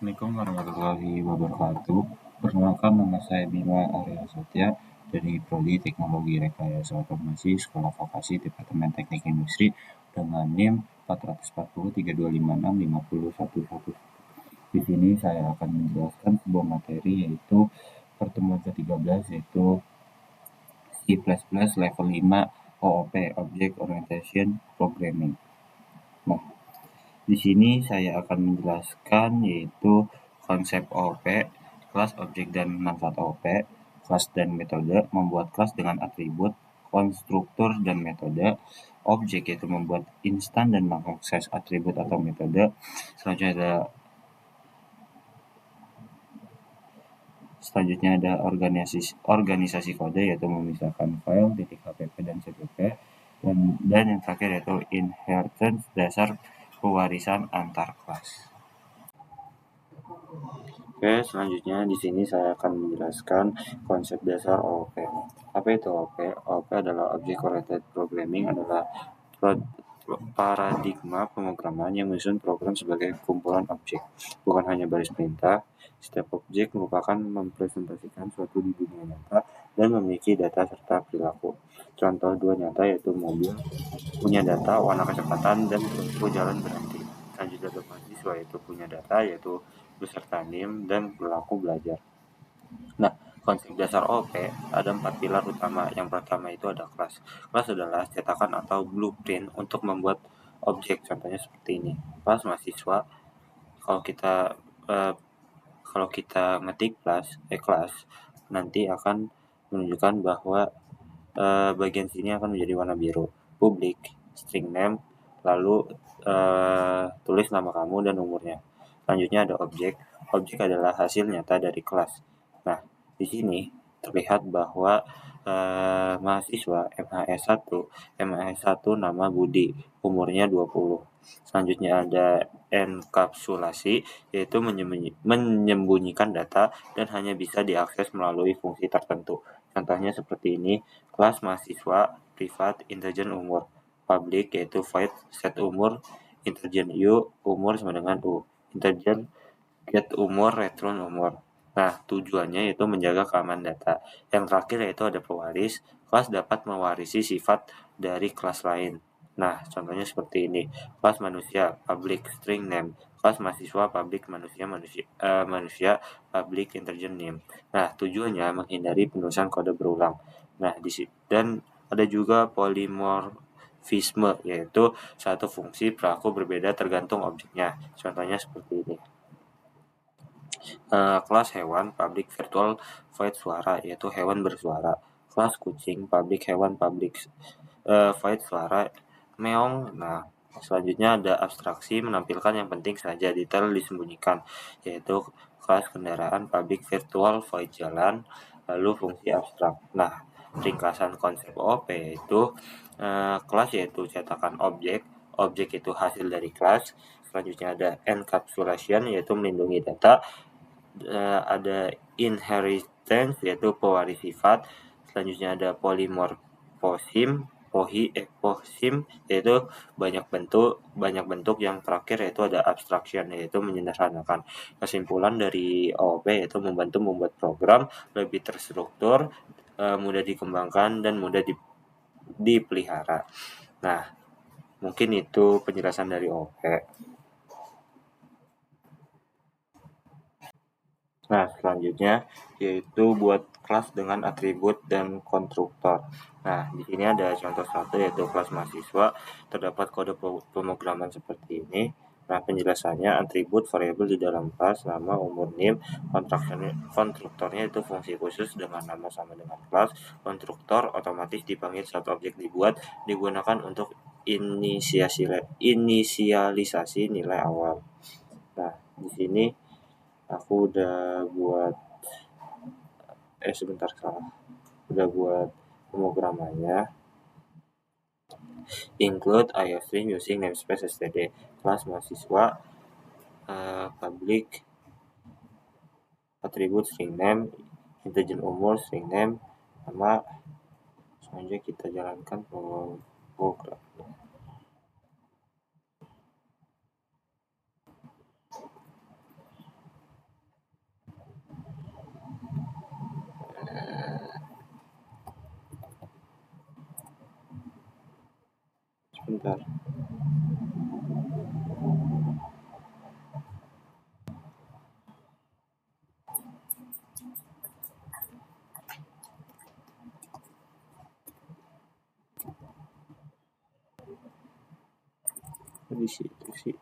Assalamualaikum warahmatullahi wabarakatuh. Perkenalkan, nama saya Bima Arya Satya dari Prodi Teknologi Rekayasa Otomasi Sekolah Vokasi Departemen Teknik Industri dengan NIM 44032565011. Di sini saya akan menjelaskan sebuah materi yaitu pertemuan ke-13 yaitu C++ level 5 OOP Object Orientation Programming. Nah, di sini saya akan menjelaskan yaitu konsep OOP, kelas, objek, dan manfaat OOP, kelas dan metode, membuat kelas dengan atribut, konstruktur dan metode, objek yaitu membuat instan dan mengakses atribut atau metode. Selanjutnya ada organisasi kode yaitu memisahkan file, .hpp dan cpp. Dan yang terakhir yaitu inheritance, dasar pewarisan antar kelas. Oke, selanjutnya di sini saya akan menjelaskan konsep dasar OOP. Apa itu OOP? OOP adalah Object Oriented Programming, adalah paradigma pemrograman yang menyusun program sebagai kumpulan objek, bukan hanya baris perintah. Setiap objek merupakan mempresentasikan suatu di dunia nyata dan memiliki data serta perilaku. Contoh dua nyata yaitu mobil punya data, warna, kecepatan, dan bentuk jalan berhenti. Selanjutnya ada mahasiswa yaitu punya data yaitu beserta NIM dan perilaku belajar. Nah, konsep dasar OOP ada 4 pilar utama. Yang pertama itu ada kelas. Kelas adalah cetakan atau blueprint untuk membuat objek. Contohnya seperti ini. Kelas mahasiswa. Kalau kita ngetik kelas nanti akan menunjukkan bahwa bagian sini akan menjadi warna biru. Public, string name, lalu tulis nama kamu dan umurnya. Selanjutnya ada objek. Objek adalah hasil nyata dari kelas. Nah, di sini terlihat bahwa mahasiswa MHS1 nama Budi, umurnya 20. Selanjutnya ada enkapsulasi, yaitu menyembunyikan data dan hanya bisa diakses melalui fungsi tertentu. Contohnya seperti ini, kelas mahasiswa, privat, integer umur. Public yaitu void set umur, integer umur sama dengan u. Integer get umur, return umur. Nah, tujuannya yaitu menjaga keamanan data. Yang terakhir yaitu ada pewaris. Kelas dapat mewarisi sifat dari kelas lain. Nah, contohnya seperti ini. Kelas manusia, public string name. Kelas mahasiswa, public manusia, public integer name. Nah, tujuannya menghindari penulisan kode berulang. Nah, dan ada juga polimorfisme, yaitu satu fungsi perilaku berbeda tergantung objeknya. Contohnya seperti ini. Kelas hewan, public virtual void suara, yaitu hewan bersuara. Kelas kucing, public hewan, public void suara, meong. Nah, selanjutnya ada abstraksi, menampilkan yang penting saja, detail disembunyikan, yaitu kelas kendaraan, public virtual void jalan, lalu fungsi abstrak. Nah, ringkasan konsep OOP yaitu kelas yaitu cetakan objek itu hasil dari kelas. Selanjutnya ada encapsulation yaitu melindungi data. Ada inheritance yaitu pewaris sifat. Selanjutnya ada polymorphism yaitu banyak bentuk. Yang terakhir yaitu ada abstraction yaitu menyederhanakan. Kesimpulan dari OOP yaitu membantu membuat program lebih terstruktur, mudah dikembangkan dan mudah dipelihara. Nah, mungkin itu penjelasan dari OOP. Nah, selanjutnya yaitu buat kelas dengan atribut dan konstruktor. Nah, di sini ada contoh satu yaitu kelas mahasiswa. Terdapat kode pemrograman seperti ini. Nah, penjelasannya atribut variabel di dalam kelas, nama, umur, NIM. Konstruktornya itu fungsi khusus dengan nama sama dengan kelas. Konstruktor otomatis dipanggil saat objek digunakan untuk inisialisasi nilai awal. Nah, di sini aku udah buat pemrogramannya. Include IOString using namespace std. Kelas mahasiswa, public atribut string name, integer umur string name, nama. Selanjutnya kita jalankan program. Bentar. Di situ sih.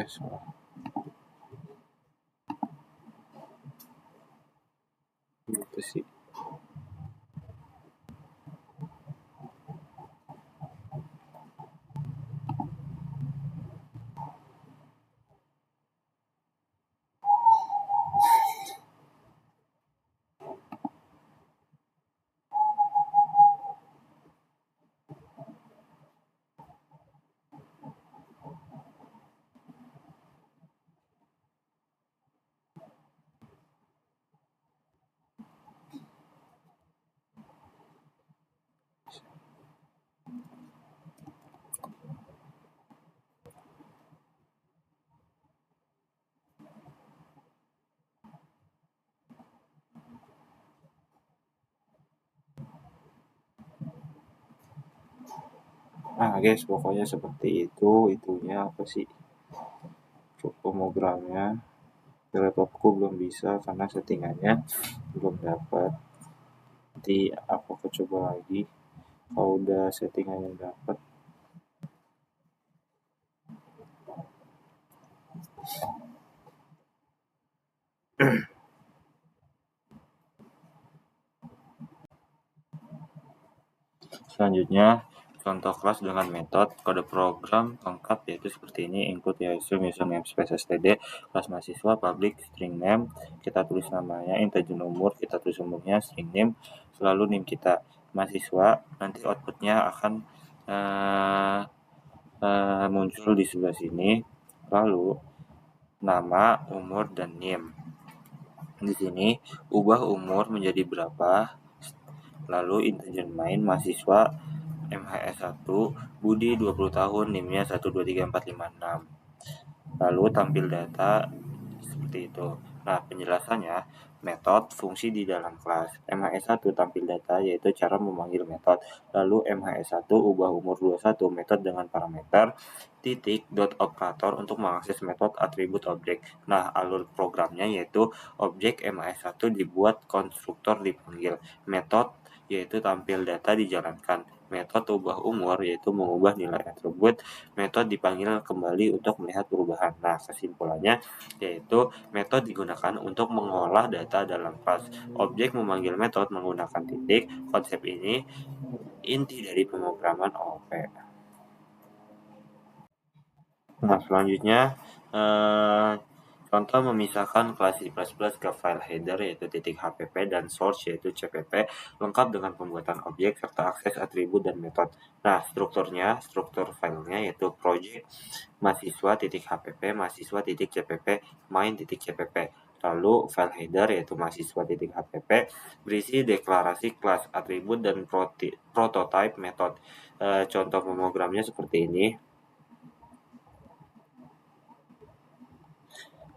Salah. Gitu sih. Nah guys, pokoknya seperti itu. Itunya apa sih pemogramnya. Laptopku belum bisa karena settingannya belum dapat. Nanti aku coba lagi kalau udah settingannya dapat. Selanjutnya, contoh kelas dengan metode kode program lengkap yaitu seperti ini: input yaitu user namespace std, kelas mahasiswa, public, string name, kita tulis namanya, integer umur, kita tulis umurnya, string name, selalu name kita mahasiswa, nanti outputnya akan muncul di sebelah sini, lalu nama, umur, dan name. Di sini ubah umur menjadi berapa, lalu integer main mahasiswa MHS1 Budi 20 tahun, NIM-nya 123456. Lalu tampil data seperti itu. Nah, penjelasannya, metode fungsi di dalam kelas. MHS1 tampil data yaitu cara memanggil metode. Lalu MHS1 ubah umur 21 metode dengan parameter titik dot operator untuk mengakses metode atribut objek. Nah, alur programnya yaitu objek MHS1 dibuat, konstruktor dipanggil, metode yaitu tampil data dijalankan, metode ubah umur yaitu mengubah nilai atribut, metode dipanggil kembali untuk melihat perubahan. Nah, kesimpulannya yaitu metode digunakan untuk mengolah data dalam kelas. Objek memanggil metode menggunakan titik. Konsep ini inti dari pemrograman OOP. Nah, selanjutnya contoh memisahkan kelas C++ ke file header yaitu .hpp dan source yaitu cpp, lengkap dengan pembuatan objek serta akses atribut dan metode. Nah, struktur filenya yaitu project mahasiswa.hpp, mahasiswa.cpp, main.cpp. Lalu file header yaitu mahasiswa.hpp berisi deklarasi kelas, atribut, dan prototype method. Contoh pemrogramnya seperti ini.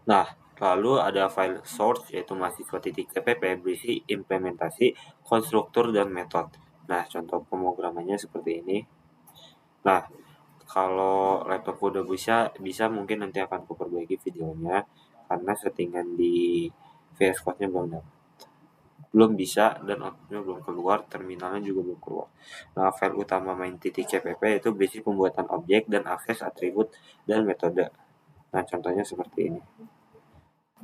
Nah, lalu ada file source yaitu mahasiswa.cpp berisi implementasi, konstruktur, dan metode. Nah, contoh pemrogramannya seperti ini. Nah, kalau laptop udah bisa mungkin nanti akan kuperbaiki videonya karena settingan di VS Code-nya belum bisa dan outputnya belum keluar, terminalnya juga belum keluar. Nah, file utama main.cpp itu berisi pembuatan objek dan akses atribut dan metode. Nah, contohnya seperti ini.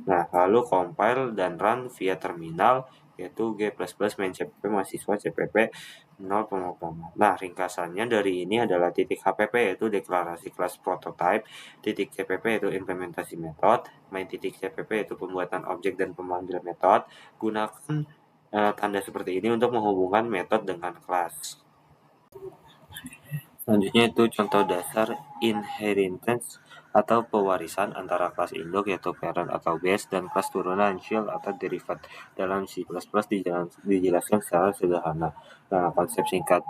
Nah, lalu compile dan run via terminal yaitu g++ main cpp mahasiswa cpp 0 pemrograman. Nah, ringkasannya dari ini adalah .hpp yaitu deklarasi kelas prototype, .cpp yaitu implementasi metode, main.cpp yaitu pembuatan objek dan pemanggil metode. Gunakan tanda seperti ini untuk menghubungkan metode dengan kelas. Selanjutnya itu contoh dasar inheritance atau pewarisan antara kelas induk yaitu parent atau base dan kelas turunan child atau derivative dalam C++ dijelaskan secara sederhana. Nah, konsep singkat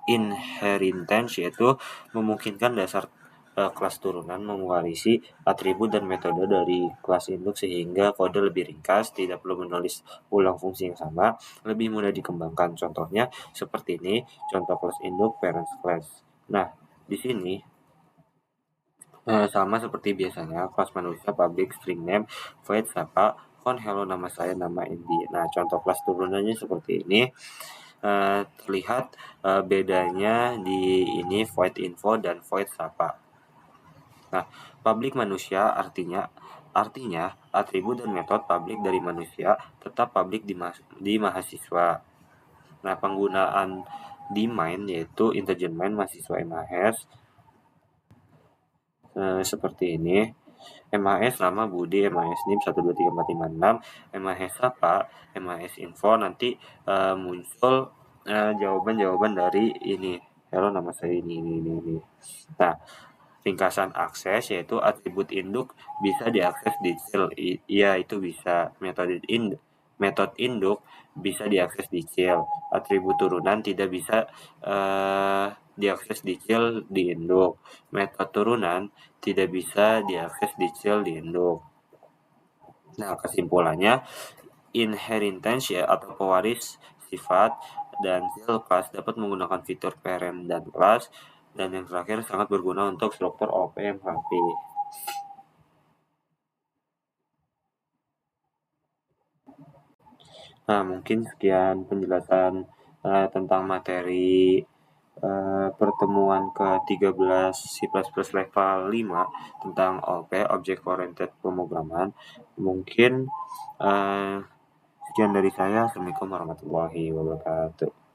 inheritance yaitu memungkinkan dasar kelas turunan mewarisi atribut dan metode dari kelas induk sehingga kode lebih ringkas, tidak perlu menulis ulang fungsi yang sama, lebih mudah dikembangkan. Contohnya seperti ini, contoh kelas induk parent class. Nah, di sini sama seperti biasanya, kelas manusia public string name, void sapa, hello nama saya, nama Indi. Nah, contoh kelas turunannya seperti ini. Terlihat bedanya di ini void info dan void sapa. Nah, public manusia artinya atribut dan metode public dari manusia tetap public di mahasiswa. Nah, penggunaan di main yaitu integer main mahasiswa MHS seperti ini. MHS nama Budi, MHS NIM 1234556, MHS apa, MHS info, nanti muncul jawaban-jawaban dari ini. Hello nama saya ini. Nah, ringkasan akses yaitu atribut induk bisa diakses di cell. Iya, itu bisa. Metode induk bisa diakses di cell. Atribut turunan tidak bisa diakses di cell di induk. Metode turunan tidak bisa diakses di cell di induk. Nah, kesimpulannya inheritance ya atau pewaris sifat dan cell class dapat menggunakan fitur parent dan class, dan yang terakhir sangat berguna untuk struktur OPMHP. Nah, mungkin sekian penjelasan tentang materi pertemuan ke-13 C++ level 5 tentang OP, Object Oriented Pemrograman. Mungkin sekian dari saya. Assalamualaikum warahmatullahi wabarakatuh.